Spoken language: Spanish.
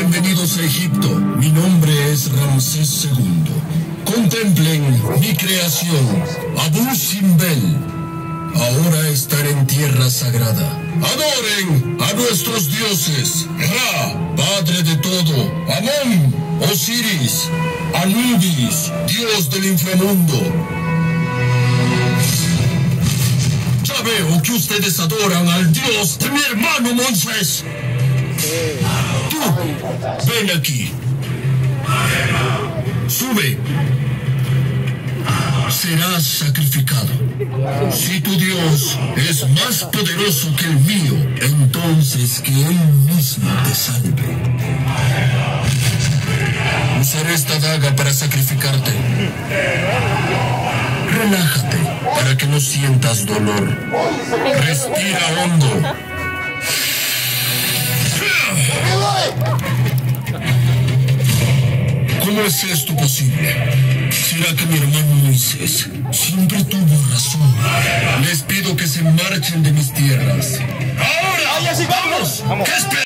bienvenidos a Egipto. Mi nombre es Ramsés II. Contemplen mi creación, Abu Simbel. Ahora estaré en tierra sagrada. Adoren a nuestros dioses. Ra, padre de todo. Amón, Osiris. Anubis, dios del inframundo. Ya veo que ustedes adoran al dios de mi hermano Moisés. Tú, ven aquí. Sube. Serás sacrificado. Si tu Dios es más poderoso que el mío, entonces que Él mismo te salve. Usaré esta daga para sacrificarte. Relájate para que no sientas dolor. Respira hondo. ¿Cómo es esto posible? ¿Será que mi hermano Moisés siempre tuvo razón? Les pido que se marchen de mis tierras. ¡Ahora! ¡Vamos! ¿Qué esperan?